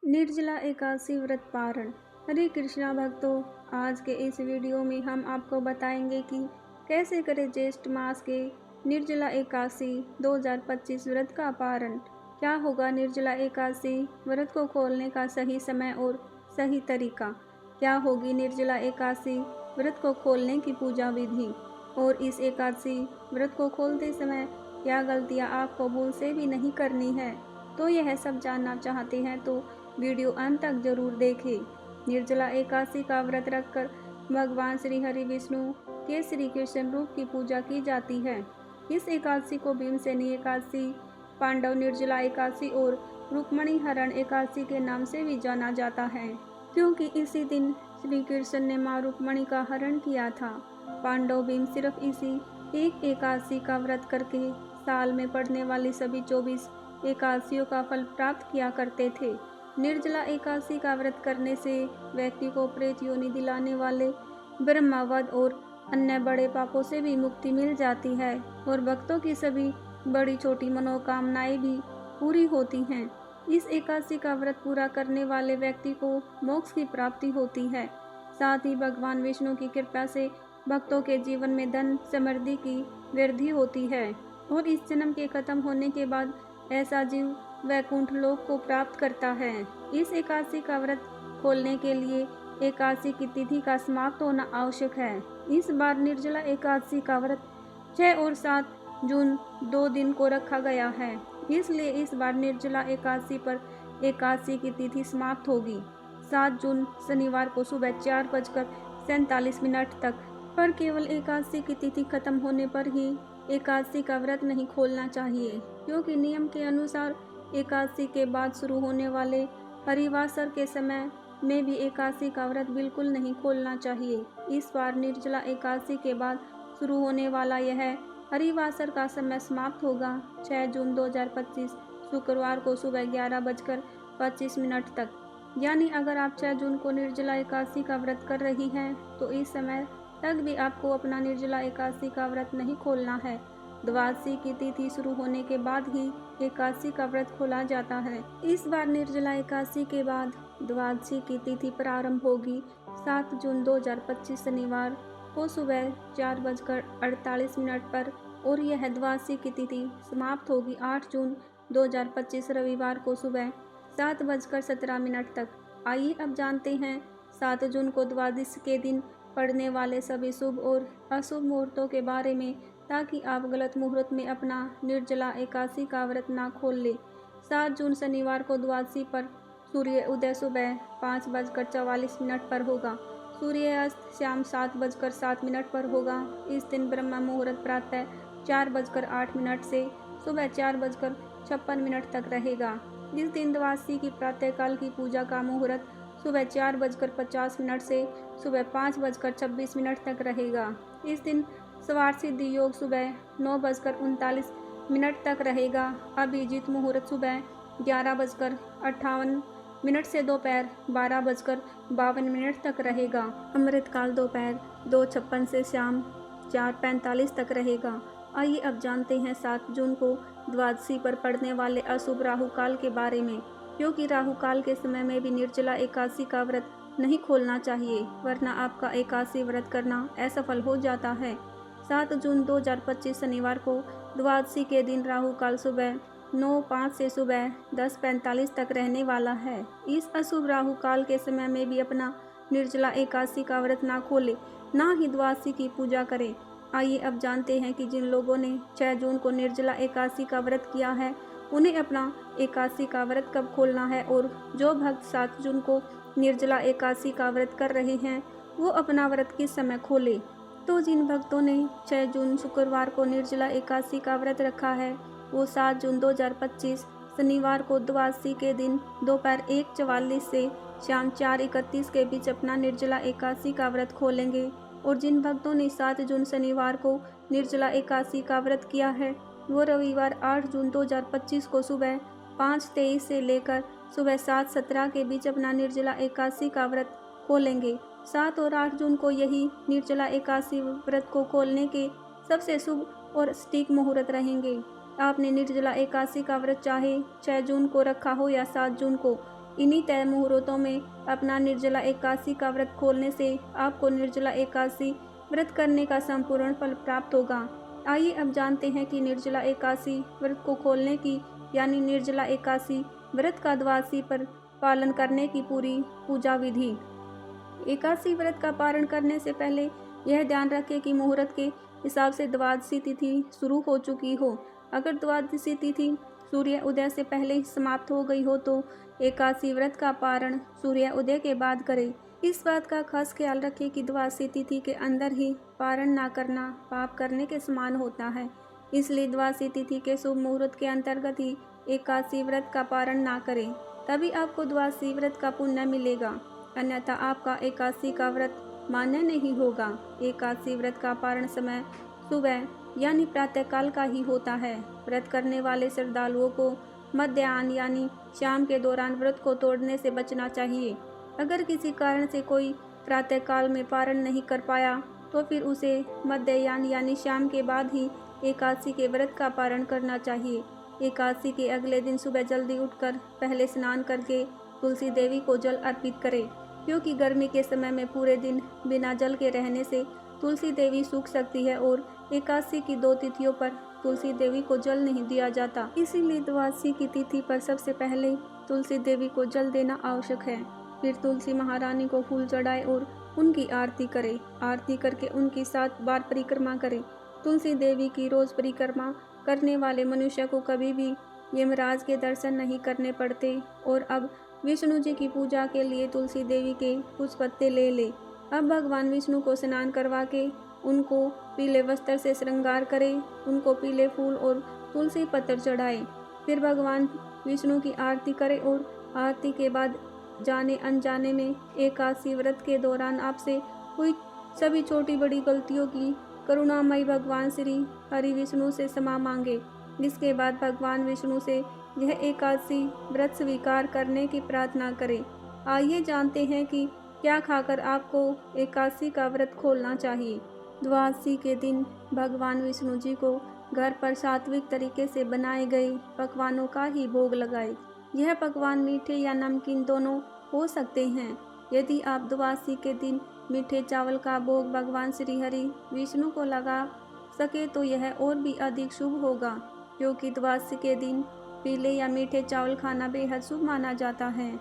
निर्जला एकादशी व्रत पारण। हरे कृष्णा भक्तों, आज के इस वीडियो में हम आपको बताएंगे कि कैसे करें ज्येष्ठ मास के निर्जला एकादशी 2025 व्रत का पारण। क्या होगा निर्जला एकादशी व्रत को खोलने का सही समय और सही तरीका। क्या होगी निर्जला एकादशी व्रत को खोलने की पूजा विधि, और इस एकादशी व्रत को खोलते समय क्या गलतियां आपको भूल से भी नहीं करनी है। तो यह सब जानना चाहते हैं तो वीडियो अंत तक जरूर देखें। निर्जला एकादशी का व्रत रखकर भगवान श्री हरि विष्णु के श्री कृष्ण रूप की पूजा की जाती है। इस एकादशी को भीमसेनी एकादशी, पांडव निर्जला एकादशी और रुक्मणी हरण एकादशी के नाम से भी जाना जाता है, क्योंकि इसी दिन श्री कृष्ण ने मां रुक्मणी का हरण किया था। पांडव भीम सिर्फ इसी एक एकादशी का व्रत करके साल में पड़ने वाली सभी 24 एकादशियों का फल प्राप्त किया करते थे। निर्जला एकादशी का व्रत करने से व्यक्ति को प्रेत योनि दिलाने वाले ब्रह्मावध और अन्य बड़े पापों से भी मुक्ति मिल जाती है, और भक्तों की सभी बड़ी छोटी मनोकामनाएं भी पूरी होती हैं। इस एकादशी का व्रत पूरा करने वाले व्यक्ति को मोक्ष की प्राप्ति होती है। साथ ही भगवान विष्णु की कृपा से भक्तों के जीवन में धन समृद्धि की वृद्धि होती है, और इस जन्म के खत्म होने के बाद ऐसा जीव वैकुंठ लोक को प्राप्त करता है। इस एकादशी का व्रत खोलने के लिए एकादशी की तिथि का समाप्त होना आवश्यक है। इस बार निर्जला एकादशी का व्रत 6 और 7 जून 2 दिन को रखा गया है, इसलिए इस बार निर्जला एकादशी पर एकादशी की तिथि समाप्त होगी 7 जून शनिवार को सुबह 4:47 तक। पर केवल एकादशी की तिथि खत्म होने पर ही एकादशी का व्रत नहीं खोलना चाहिए, क्योंकि नियम के अनुसार एकादशी के बाद शुरू होने वाले हरिवासर के समय में भी एकादशी का व्रत बिल्कुल नहीं खोलना चाहिए। इस बार निर्जला एकादशी के बाद शुरू होने वाला यह हरिवासर का समय समाप्त होगा 6 जून 2025 शुक्रवार को सुबह 11:25 तक। यानी अगर आप 6 जून को निर्जला एकादशी का व्रत कर रही हैं तो इस समय तक भी आपको अपना निर्जला एकादशी का व्रत नहीं खोलना है। द्वादशी की तिथि शुरू होने के बाद ही एकादशी का व्रत खोला जाता है। इस बार निर्जला एकादशी के बाद द्वादशी की तिथि प्रारंभ होगी 7 जून 2025 शनिवार को सुबह 4:48 पर, और यह द्वादशी की तिथि समाप्त होगी 8 जून 2025 रविवार को सुबह 7:17 तक। आइए अब जानते हैं 7 जून को द्वादशी के दिन पड़ने वाले सभी शुभ और अशुभ मुहूर्तों के बारे में, ताकि आप गलत मुहूर्त में अपना निर्जला एकादशी का व्रत ना खोल ले। 7 जून शनिवार को द्वादशी पर सूर्य उदय सुबह 5:44 पर होगा। सूर्यास्त शाम 7:07 पर होगा। इस दिन ब्रह्म मुहूर्त प्रातः 4:08 से सुबह 4:56 तक रहेगा। इस दिन द्वादशी की प्रातःकाल की पूजा का मुहूर्त सुबह 4:50 से सुबह 5:26 तक रहेगा। इस दिन सवार सिद्धि योग सुबह 9:39 तक रहेगा। अभिजीत मुहूर्त सुबह 11:58 से दोपहर 12:52 तक रहेगा। अमृतकाल दोपहर 2:56 से शाम 4:45 तक रहेगा। आइए अब जानते हैं 7 जून को द्वादशी पर पड़ने वाले अशुभ राहु काल के बारे में, क्योंकि राहु काल के समय में भी निर्जला एकादशी का व्रत नहीं खोलना चाहिए, वरना आपका एकादशी व्रत करना असफल हो जाता है। 7 जून 2025 शनिवार को द्वादशी के दिन राहु काल सुबह 9:05 से सुबह 10:45 तक रहने वाला है। इस अशुभ राहु काल के समय में भी अपना निर्जला एकादशी का व्रत ना खोले, ना ही द्वादशी की पूजा करें। आइए अब जानते हैं कि जिन लोगों ने 6 जून को निर्जला एकादशी का व्रत किया है उन्हें अपना एकादशी का व्रत कब खोलना है, और जो भक्त 7 जून को निर्जला एकादशी का व्रत कर रहे हैं वो अपना व्रत किस समय खोले। तो जिन भक्तों ने 6 जून शुक्रवार को निर्जला एकादशी का व्रत रखा है वो 7 जून 2025 शनिवार को द्वादशी के दिन दोपहर 1:44 से शाम 4:31 के बीच अपना निर्जला एकादशी का व्रत खोलेंगे। और जिन भक्तों ने 7 जून शनिवार को निर्जला एकादशी का व्रत किया है वो रविवार 8 जून 2025 को सुबह 5:23 से लेकर सुबह 7:17 के बीच अपना निर्जला एकादशी का व्रत खोलेंगे। 7 और 8 जून को यही निर्जला एकादशी व्रत को खोलने के सबसे शुभ और सटीक मुहूर्त रहेंगे। आपने निर्जला एकादशी का व्रत चाहे 6 जून को रखा हो या 7 जून को, इन्हीं तय मुहूर्तों में अपना निर्जला एकादशी का व्रत खोलने से आपको निर्जला एकादशी व्रत करने का संपूर्ण फल प्राप्त होगा। आइए अब जानते हैं कि निर्जला एकादशी व्रत को खोलने की यानी निर्जला एकादशी व्रत का द्वादशी पर पालन करने की पूरी पूजा विधि। एकादशी व्रत का पारण करने से पहले यह ध्यान रखें कि मुहूर्त के हिसाब से द्वादशी तिथि शुरू हो चुकी हो। अगर द्वादशी तिथि सूर्य उदय से पहले ही समाप्त हो गई हो तो एकादशी व्रत का पारण सूर्य उदय के बाद करें। इस बात का खास ख्याल रखें कि द्वादशी तिथि के अंदर ही पारण ना करना पाप करने के समान होता है, इसलिए द्वादशी तिथि के शुभ मुहूर्त के अंतर्गत ही एकादशी व्रत का पारण ना करें, तभी आपको द्वादशी व्रत का पुण्य मिलेगा, अन्यथा आपका एकादशी का व्रत मान्य नहीं होगा। एकादशी व्रत का पारण समय सुबह यानी प्रातःकाल का ही होता है। व्रत करने वाले श्रद्धालुओं को मध्याह्न यानी शाम के दौरान व्रत को तोड़ने से बचना चाहिए। अगर किसी कारण से कोई प्रातःकाल में पारण नहीं कर पाया तो फिर उसे मध्याह्न यानी शाम के बाद ही एकादशी के व्रत का पारण करना चाहिए। एकादशी के अगले दिन सुबह जल्दी उठकर पहले स्नान करके तुलसी देवी को जल अर्पित करें, क्योंकि गर्मी के समय में पूरे दिन बिना जल के रहने से तुलसी देवी सूख सकती है और एकादशी की 2 तिथियों पर तुलसी देवी को जल नहीं दिया जाता। इसीलिए द्वादशी की तिथि पर सबसे पहले तुलसी देवी को जल देना आवश्यक है। फिर तुलसी महारानी को फूल चढ़ाए और उनकी आरती करें। आरती करके उनकी 7 बार परिक्रमा करें। तुलसी देवी की रोज परिक्रमा करने वाले मनुष्य को कभी भी यमराज के दर्शन नहीं करने पड़ते। और अब विष्णु जी की पूजा के लिए तुलसी देवी के कुछ पत्ते ले ले। अब भगवान विष्णु को स्नान करवा के उनको पीले वस्त्र से श्रृंगार करें, उनको पीले फूल और तुलसी पत्र चढ़ाएं। फिर भगवान विष्णु की आरती करें और आरती के बाद जाने अनजाने में एकादशी व्रत के दौरान आपसे हुई सभी छोटी बड़ी गलतियों की करुणामयी भगवान श्री हरि विष्णु से क्षमा मांगे। इसके बाद भगवान विष्णु से यह एकादशी व्रत स्वीकार करने की प्रार्थना करें। आइए जानते हैं कि क्या खाकर आपको एकादशी का व्रत खोलना चाहिए। द्वादशी के दिन भगवान विष्णु जी को घर पर सात्विक तरीके से बनाए गए पकवानों का ही भोग लगाए। यह पकवान मीठे या नमकीन दोनों हो सकते हैं। यदि आप द्वादशी के दिन मीठे चावल का भोग भगवान श्री हरि विष्णु को लगा सके तो यह और भी अधिक शुभ होगा, क्योंकि द्वादशी के दिन पीले या मीठे चावल खाना बेहद शुभ माना जाता है।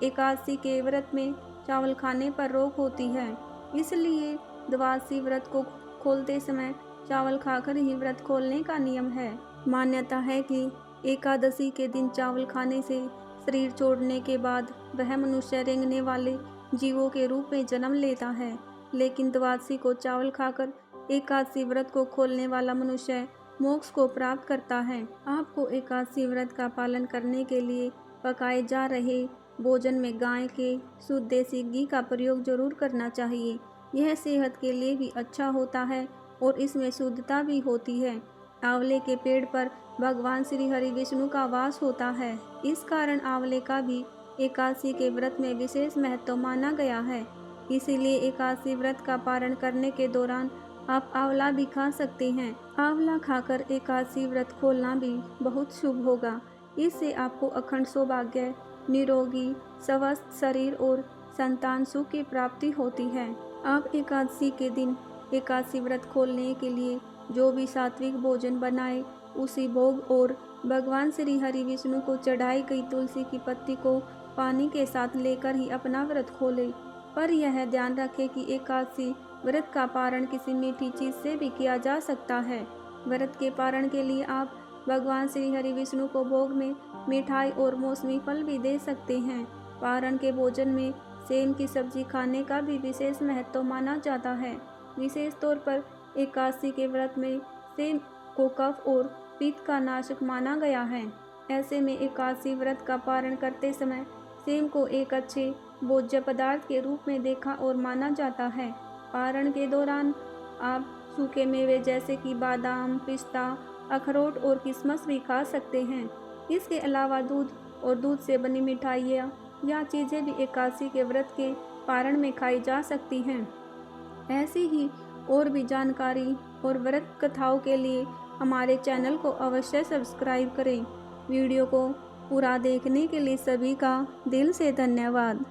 एकादशी के व्रत में चावल खाने पर रोक होती है, इसलिए द्वादशी व्रत को खोलते समय चावल खाकर ही व्रत खोलने का नियम है। मान्यता है कि एकादशी के दिन चावल खाने से शरीर छोड़ने के बाद वह मनुष्य रेंगने वाले जीवों के रूप में जन्म लेता है, लेकिन द्वादशी को चावल खाकर एकादशी व्रत को खोलने वाला मनुष्य मोक्ष को प्राप्त करता है। आपको एकादशी व्रत का पालन करने के लिए पकाए जा रहे भोजन में गाय के शुद्ध देसी घी का प्रयोग जरूर करना चाहिए। यह सेहत के लिए भी अच्छा होता है और इसमें शुद्धता भी होती है। आंवले के पेड़ पर भगवान श्री हरि विष्णु का वास होता है, इस कारण आंवले का भी एकादशी के व्रत में विशेष महत्व माना गया है। इसीलिए एकादशी व्रत का पारण करने के दौरान आप आंवला भी खा सकते हैं। आंवला खाकर एकादशी व्रत खोलना भी बहुत शुभ होगा। इससे आपको अखंड सौभाग्य, निरोगी स्वस्थ शरीर और संतान सुख की प्राप्ति होती है। आप एकादशी के दिन एकादशी व्रत खोलने के लिए जो भी सात्विक भोजन बनाए उसी भोग और भगवान श्री हरि विष्णु को चढ़ाई गई तुलसी की पत्ती को पानी के साथ लेकर ही अपना व्रत खोले। पर यह ध्यान रखें कि एकादशी व्रत का पारण किसी मीठी चीज से भी किया जा सकता है। व्रत के पारण के लिए आप भगवान श्री हरि विष्णु को भोग में मिठाई और मौसमी फल भी दे सकते हैं। पारण के भोजन में सेम की सब्जी खाने का भी विशेष महत्व माना जाता है। विशेष तौर पर एकादशी के व्रत में सेम को कफ और पित्त का नाशक माना गया है। ऐसे में एकादशी व्रत का पारण करते समय सेम को एक अच्छे भोज्य पदार्थ के रूप में देखा और माना जाता है। पारण के दौरान आप सूखे मेवे जैसे कि बादाम, पिस्ता, अखरोट और किशमिश भी खा सकते हैं। इसके अलावा दूध और दूध से बनी मिठाइयाँ या चीज़ें भी एकादशी के व्रत के पारण में खाई जा सकती हैं। ऐसी ही और भी जानकारी और व्रत कथाओं के लिए हमारे चैनल को अवश्य सब्सक्राइब करें। वीडियो को पूरा देखने के लिए सभी का दिल से धन्यवाद।